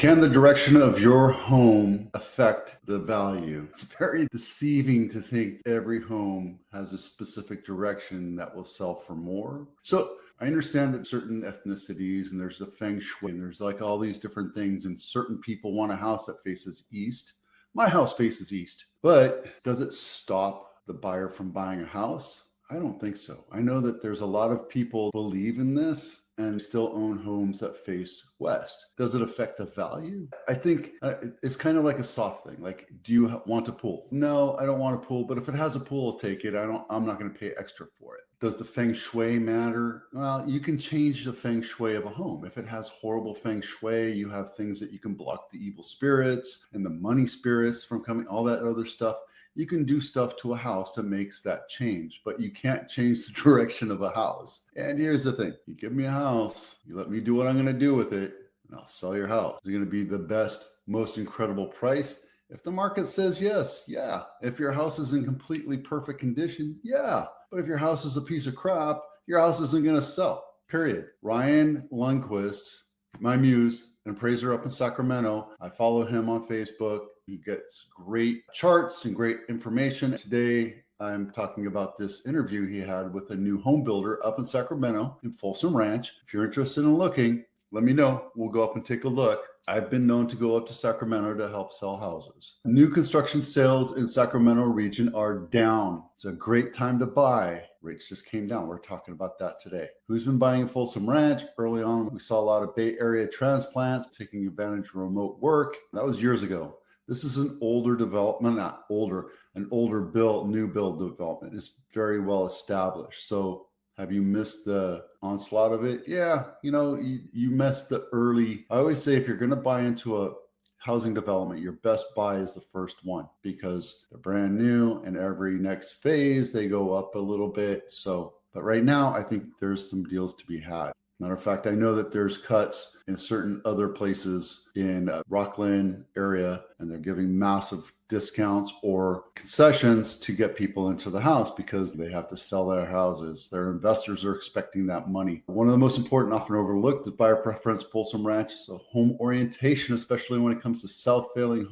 Can the direction of your home affect the value? It's very deceiving to think every home has a specific direction that will sell for more. So I understand that certain ethnicities and there's the Feng Shui and there's like all these different things, and certain people want a house that faces east. My house faces east, but does it stop the buyer from buying a house? I don't think so. I know that there's a lot of people believe in this and still own homes that face west. Does it affect the value? I think it's kind of like a soft thing. Like, do you want a pool? No, I don't want a pool, but if it has a pool, I'll take it. I'm not going to pay extra for it. Does the feng shui matter? Well, you can change the feng shui of a home. If it has horrible feng shui, you have things that you can block the evil spirits and the money spirits from coming, all that other stuff. You can do stuff to a house that makes that change, but you can't change the direction of a house. And here's the thing. You give me a house, you let me do what I'm going to do with it, and I'll sell your house. It's going to be the best, most incredible price. If the market says yes, yeah. If your house is in completely perfect condition, yeah. But if your house is a piece of crap, your house isn't going to sell, period. Ryan Lundquist, my muse and appraiser up in Sacramento. I follow him on Facebook. He gets great charts and great information. Today, I'm talking about this interview he had with a new home builder up in Sacramento in Folsom Ranch. If you're interested in looking, let me know. We'll go up and take a look. I've been known to go up to Sacramento to help sell houses. New construction sales in Sacramento region are down. It's a great time to buy. Rates just came down. We're talking about that today. Who's been buying in Folsom Ranch? Early on, we saw a lot of Bay Area transplants taking advantage of remote work. That was years ago. This is an older development, not older, an older build, new build development. It's very well established. So have you missed the onslaught of it? Yeah, you missed the early. I always say if you're going to buy into a housing development, your best buy is the first one because they're brand new and every next phase they go up a little bit. But right now I think there's some deals to be had. Matter of fact, I know that there's cuts in certain other places in Rockland area, and they're giving massive discounts or concessions to get people into the house because they have to sell their houses. Their investors are expecting that money. One of the most important, often overlooked, is buyer preference. Folsom Ranch is a home orientation, especially when it comes to south-facing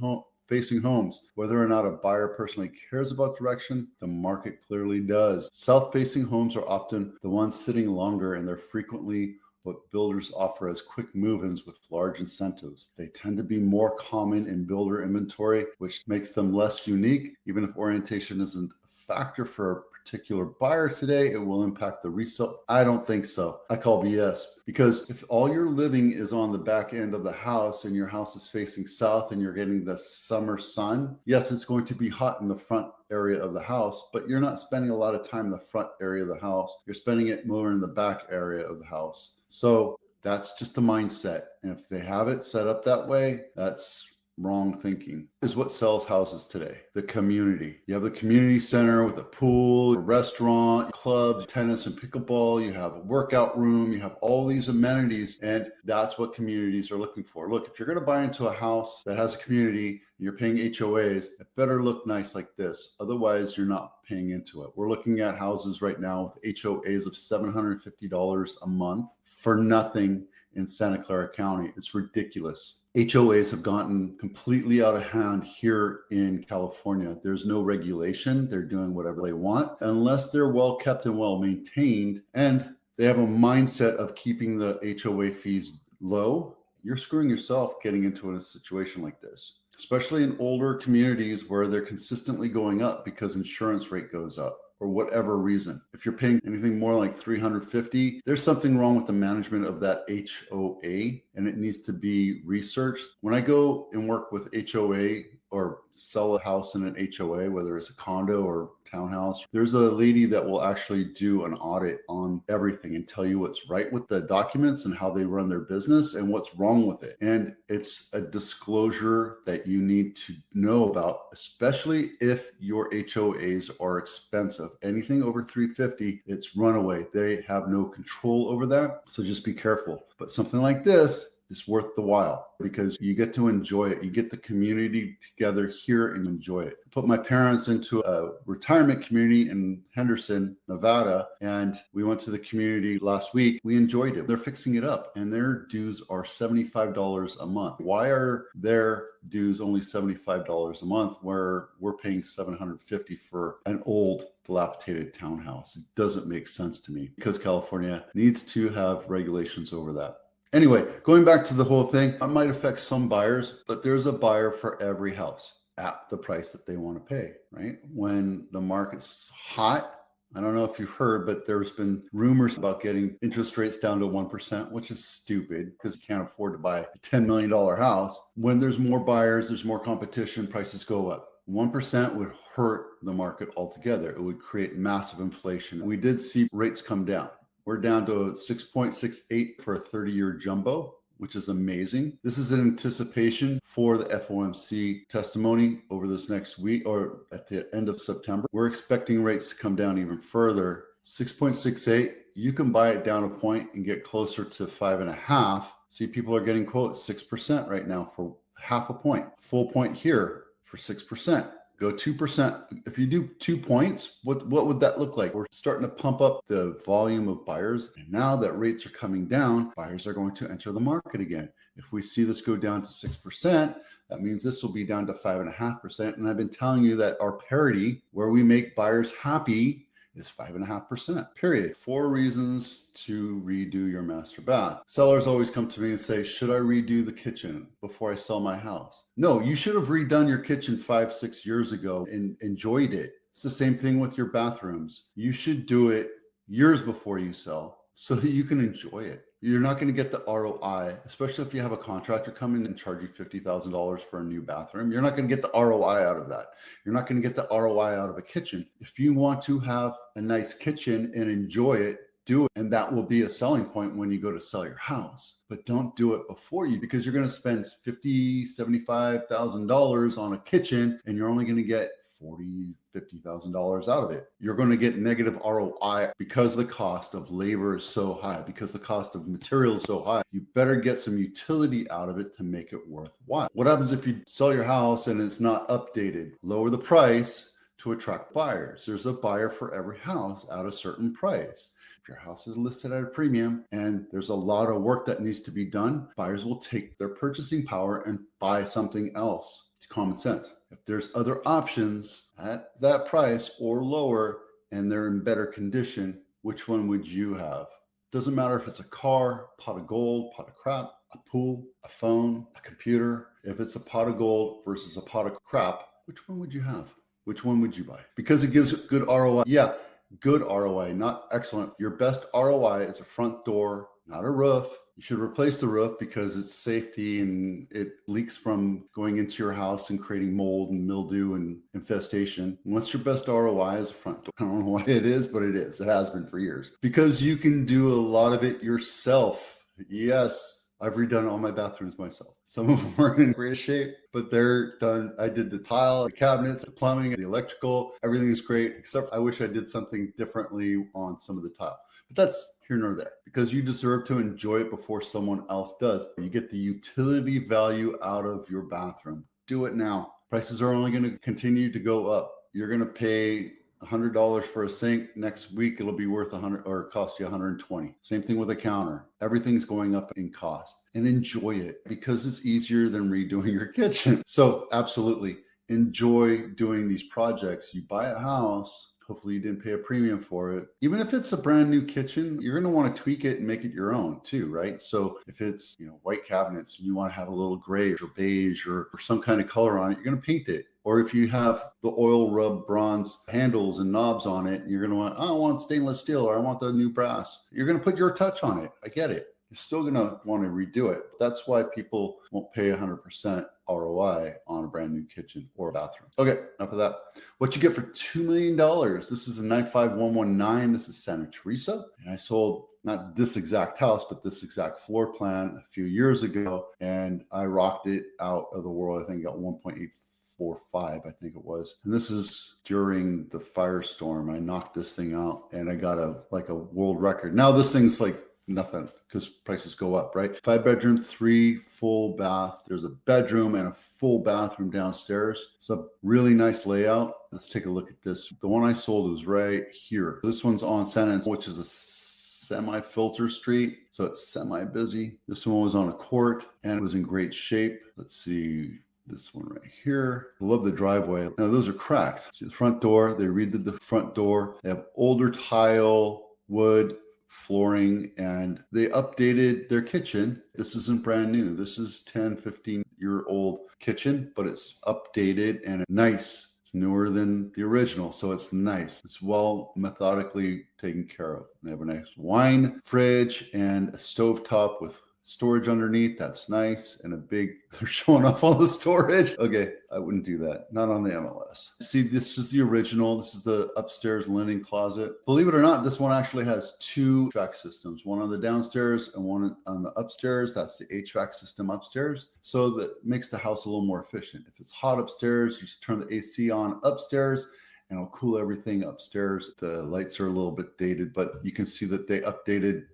homes. Whether or not a buyer personally cares about direction, the market clearly does. South-facing homes are often the ones sitting longer, and they're frequently what builders offer as quick move-ins with large incentives. They tend to be more common in builder inventory, which makes them less unique. Even if orientation isn't a factor for a particular buyer today, it will impact the resale. I don't think so. I call BS, because if all your living is on the back end of the house and your house is facing south and you're getting the summer sun, yes, it's going to be hot in the front area of the house, but you're not spending a lot of time in the front area of the house. You're spending it more in the back area of the house. So that's just a mindset. And if they have it set up that way, that's wrong thinking. Is what sells houses today. The community. You have the community center with a pool, a restaurant, clubs, tennis and pickleball. You have a workout room. You have all these amenities, and that's what communities are looking for. Look, if you're going to buy into a house that has a community and you're paying HOAs, it better look nice like this. Otherwise, you're not paying into it. We're looking at houses right now with HOAs of $750 a month for nothing in Santa Clara County. It's ridiculous. HOAs have gotten completely out of hand here in California. There's no regulation. They're doing whatever they want unless they're well kept and well maintained. And they have a mindset of keeping the HOA fees low. You're screwing yourself getting into a situation like this, especially in older communities where they're consistently going up because insurance rate goes up. For whatever reason. If you're paying anything more like $350, there's something wrong with the management of that HOA, and it needs to be researched. When I go and work with HOA or sell a house in an HOA, whether it's a condo or townhouse, there's a lady that will actually do an audit on everything and tell you what's right with the documents and how they run their business and what's wrong with it. And it's a disclosure that you need to know about, especially if your HOAs are expensive. Anything over $350, it's runaway. They have no control over that. So just be careful. But something like this It's worth the while because you get to enjoy it. You get the community together here and enjoy it. I put my parents into a retirement community in Henderson, Nevada, and we went to the community last week. We enjoyed it. They're fixing it up and their dues are $75 a month. Why are their dues only $75 a month where we're paying $750 for an old dilapidated townhouse? It doesn't make sense to me because California needs to have regulations over that. Anyway, going back to the whole thing, it might affect some buyers, but there's a buyer for every house at the price that they want to pay, right? When the market's hot, I don't know if you've heard, but there's been rumors about getting interest rates down to 1%, which is stupid because you can't afford to buy a $10 million house. When there's more buyers, there's more competition, prices go up. 1% would hurt the market altogether. It would create massive inflation. We did see rates come down. We're down to 6.68 for a 30-year jumbo, which is amazing. This is in anticipation for the FOMC testimony over this next week or at the end of September. We're expecting rates to come down even further. 6.68, you can buy it down a point and get closer to 5.5. See, people are getting quotes 6% right now for half a point. Full point here for 6%. Go 2%. If you do 2 points, what would that look like? We're starting to pump up the volume of buyers. And now that rates are coming down, buyers are going to enter the market again. If we see this go down to 6%, that means this will be down to 5.5%. And I've been telling you that our parity, where we make buyers happy, is 5.5%, period. 4 reasons to redo your master bath. Sellers always come to me and say, should I redo the kitchen before I sell my house? No, you should have redone your kitchen 5-6 years ago and enjoyed it. It's the same thing with your bathrooms. You should do it years before you sell so that you can enjoy it. You're not going to get the ROI, especially if you have a contractor come in and charge you $50,000 for a new bathroom. You're not going to get the ROI out of that. You're not going to get the ROI out of a kitchen. If you want to have a nice kitchen and enjoy it, do it. And that will be a selling point when you go to sell your house. But don't do it before you, because you're going to spend $50,000, $75,000 on a kitchen and you're only going to get $40,000, $50,000 out of it. You're going to get negative ROI because the cost of labor is so high, because the cost of materials is so high. You better get some utility out of it to make it worthwhile. What happens if you sell your house and it's not updated? Lower the price to attract buyers. There's a buyer for every house at a certain price. If your house is listed at a premium and there's a lot of work that needs to be done, buyers will take their purchasing power and buy something else. It's common sense. If there's other options at that price or lower and they're in better condition, which one would you have? Doesn't matter if it's a car, pot of gold, pot of crap, a pool, a phone, a computer. If it's a pot of gold versus a pot of crap, which one would you have? Which one would you buy? Because it gives good ROI. Yeah, good ROI, not excellent. Your best ROI is a front door, not a roof. You should replace the roof because it's safety and it leaks from going into your house and creating mold and mildew and infestation. And what's your best ROI is a front door? I don't know why it is, but it is. It has been for years. Because you can do a lot of it yourself. Yes. I've redone all my bathrooms myself. Some of them are in great shape, but they're done. I did the tile, the cabinets, the plumbing, the electrical. Everything is great, except I wish I did something differently on some of the tile. But that's here nor there, because you deserve to enjoy it before someone else does. You get the utility value out of your bathroom. Do it now. Prices are only going to continue to go up. You're going to pay $100 for a sink. Next week, it'll be worth $100 or cost you $120. Same thing with a counter. Everything's going up in cost, and enjoy it because it's easier than redoing your kitchen. So absolutely enjoy doing these projects. You buy a house. Hopefully you didn't pay a premium for it. Even if it's a brand new kitchen, you're going to want to tweak it and make it your own too, right? So if it's, white cabinets and you want to have a little gray or beige or some kind of color on it, you're going to paint it. Or if you have the oil rub bronze handles and knobs on it, you're going to want, I want stainless steel, or I want the new brass. You're going to put your touch on it. I get it. You're still going to want to redo it. That's why people won't pay 100% ROI on a brand new kitchen or bathroom. Okay, enough of that. What you get for $2 million. This is a 95119. This is Santa Teresa. And I sold not this exact house, but this exact floor plan a few years ago. And I rocked it out of the world. I think I got 1.845, I think it was. And this is during the firestorm. I knocked this thing out and I got a world record. Now this thing's like nothing because prices go up, right? 5-bedroom, 3 full bath. There's a bedroom and a full bathroom downstairs. It's a really nice layout. Let's take a look at this. The one I sold was right here. This one's on San Antonio, which is a semi-filter street, so it's semi-busy. This one was on a court and it was in great shape. Let's see this one right here. I love the driveway. Now those are cracked. See the front door, they redid the front door. They have older tile, wood, flooring, and they updated their kitchen. This isn't brand new. This is 10, 15-year-old kitchen, but it's updated and nice. Newer than the original, so it's nice. It's well methodically taken care of. They have a nice wine fridge and a stovetop with storage underneath. That's nice. And a big, they're showing off all the storage. Okay, I wouldn't do that. Not on the MLS. See, this is the original. This is the upstairs linen closet. Believe it or not, this one actually has 2 HVAC systems, one on the downstairs and one on the upstairs. That's the HVAC system upstairs. So that makes the house a little more efficient. If it's hot upstairs, you just turn the AC on upstairs and it'll cool everything upstairs. The lights are a little bit dated, but you can see that they updated,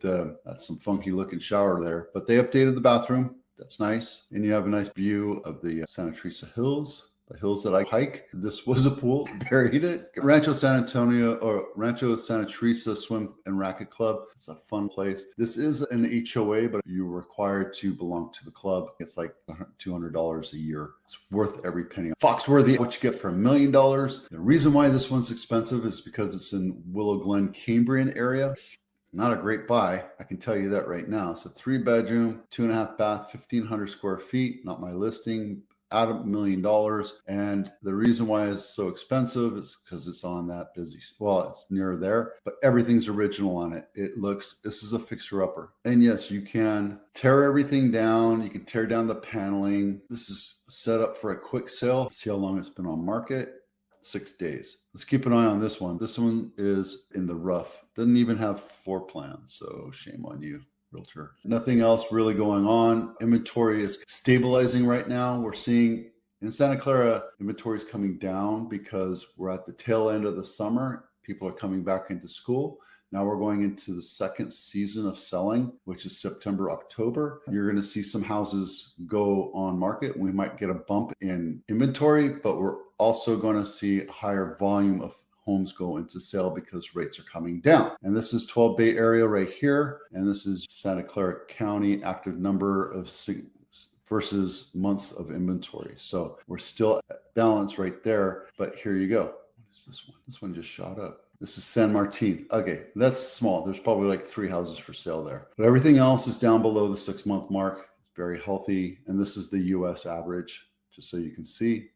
that's some funky looking shower there, but they updated the bathroom. That's nice. And you have a nice view of the Santa Teresa Hills. The hills that I hike. This was a pool, buried it. Rancho San Antonio or Rancho Santa Teresa Swim and Racket Club. It's a fun place. This is an HOA, but you're required to belong to the club. It's like $200 a year. It's worth every penny. Foxworthy, what you get for $1 million. The reason why this one's expensive is because it's in Willow Glen, Cambrian area. Not a great buy, I can tell you that right now. It's a 3-bedroom, 2.5 bath, 1,500 square feet. Not my listing. Out of $1 million. And the reason why it's so expensive is because it's on that busy, well, it's near there, but everything's original on it. This is a fixer-upper. And yes, you can tear everything down. You can tear down the paneling. This is set up for a quick sale. See how long it's been on market? 6 days. Let's keep an eye on this one. This one is in the rough. Doesn't even have floor plans, so shame on you, realtor. Nothing else really going on. Inventory is stabilizing right now. We're seeing in Santa Clara, inventory is coming down because we're at the tail end of the summer. People are coming back into school. Now we're going into the second season of selling, which is September, October. You're going to see some houses go on market. We might get a bump in inventory, but we're also going to see a higher volume of homes go into sale because rates are coming down. And this is 12 Bay area right here. And this is Santa Clara County active number of versus months of inventory. So we're still at balance right there, but here you go. What is this one? This one just shot up. This is San Martin. Okay, that's small. There's probably like 3 houses for sale there. But everything else is down below the 6-month mark. It's very healthy. And this is the US average, just so you can see.